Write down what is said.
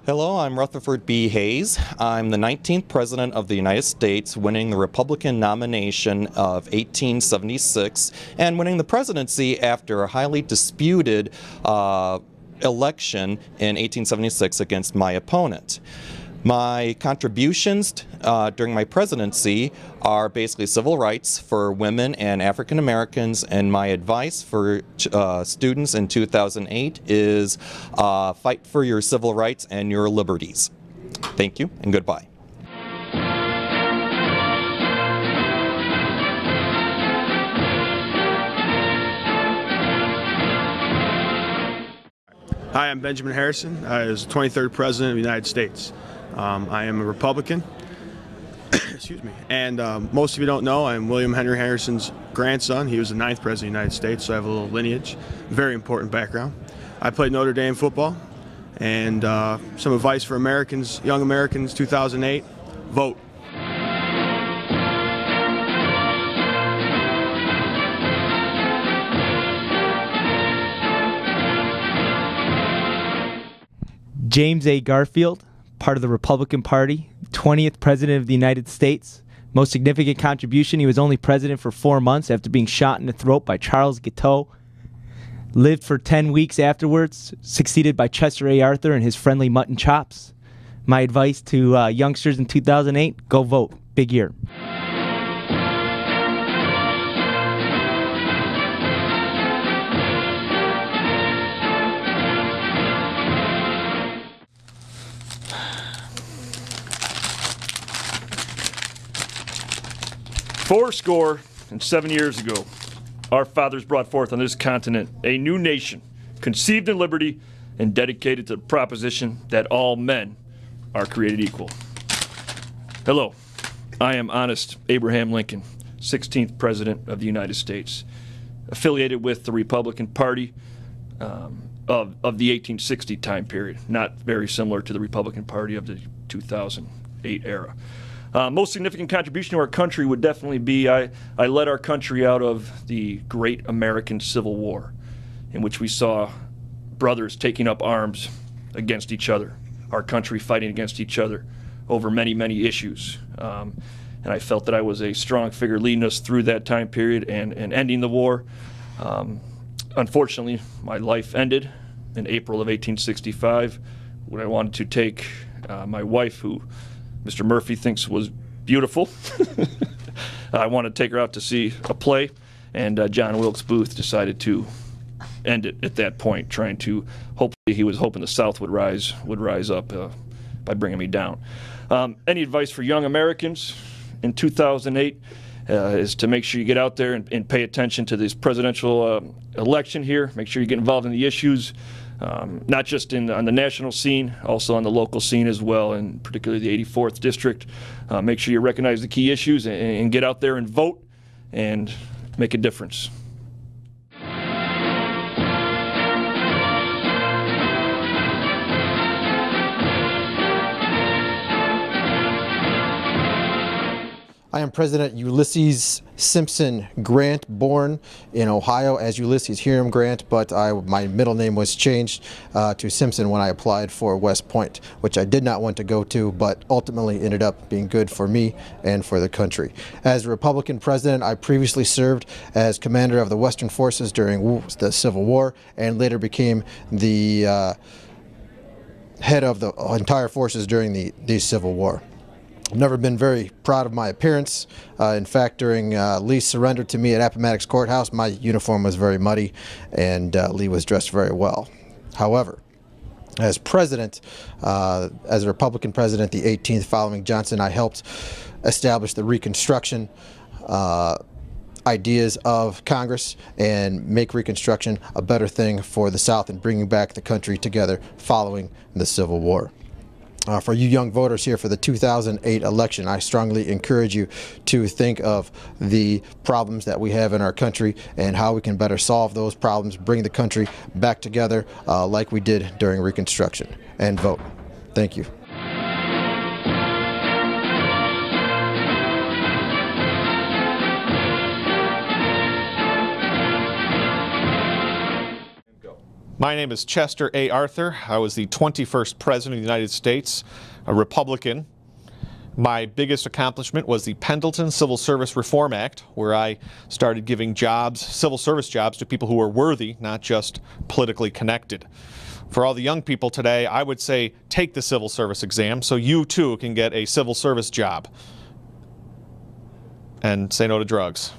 Hello, I'm Rutherford B. Hayes. I'm the 19th President of the United States, winning the Republican nomination of 1876 and winning the presidency after a highly disputed election in 1876 against my opponent. My contributions during my presidency are basically civil rights for women and African Americans, and my advice for students in 2008 is fight for your civil rights and your liberties. Thank you and goodbye. Hi, I'm Benjamin Harrison. I was the 23rd President of the United States. I am a Republican, excuse me, and most of you don't know, I'm William Henry Harrison's grandson. He was the 9th President of the United States, so I have a little lineage, very important background. I played Notre Dame football, and some advice for Americans, young Americans, 2008, vote. James A. Garfield, part of the Republican Party, 20th President of the United States. Most significant contribution, he was only president for 4 months after being shot in the throat by Charles Guiteau. Lived for 10 weeks afterwards, succeeded by Chester A. Arthur and his friendly mutton chops. My advice to youngsters in 2008, go vote. Big year. Fourscore and 7 years ago, our fathers brought forth on this continent a new nation, conceived in liberty and dedicated to the proposition that all men are created equal. Hello, I am Honest Abraham Lincoln, 16th President of the United States, affiliated with the Republican Party of the 1860 time period, not very similar to the Republican Party of the 2008 era. Most significant contribution to our country would definitely be I led our country out of the great American Civil War, in which we saw brothers taking up arms against each other, our country fighting against each other over many, many issues. And I felt that I was a strong figure leading us through that time period and ending the war. Unfortunately, my life ended in April of 1865 when I wanted to take my wife, who Mr. Murphy thinks was beautiful. I wanted to take her out to see a play, and John Wilkes Booth decided to end it at that point, trying to, hopefully he was hoping the South would rise up by bringing me down. Any advice for young Americans in 2008 is to make sure you get out there and pay attention to this presidential election here. Make sure you get involved in the issues. Not just on the national scene, also on the local scene as well, and particularly the 84th District. Make sure you recognize the key issues and get out there and vote and make a difference. I am President Ulysses Simpson Grant, born in Ohio as Ulysses Hiram Grant, but my middle name was changed to Simpson when I applied for West Point, which I did not want to go to, but ultimately ended up being good for me and for the country. As a Republican president, I previously served as commander of the Western Forces during the Civil War and later became the head of the entire forces during the Civil War. I've never been very proud of my appearance. In fact, during Lee's surrender to me at Appomattox Courthouse, my uniform was very muddy and Lee was dressed very well. However, as president, as a Republican president, the 18th following Johnson, I helped establish the Reconstruction ideas of Congress and make Reconstruction a better thing for the South and bringing back the country together following the Civil War. For you young voters here for the 2008 election, I strongly encourage you to think of the problems that we have in our country and how we can better solve those problems, bring the country back together like we did during Reconstruction, and vote. Thank you. My name is Chester A. Arthur. I was the 21st President of the United States, a Republican. My biggest accomplishment was the Pendleton Civil Service Reform Act, where I started giving jobs, civil service jobs, to people who were worthy, not just politically connected. For all the young people today, I would say take the civil service exam so you too can get a civil service job. And say no to drugs.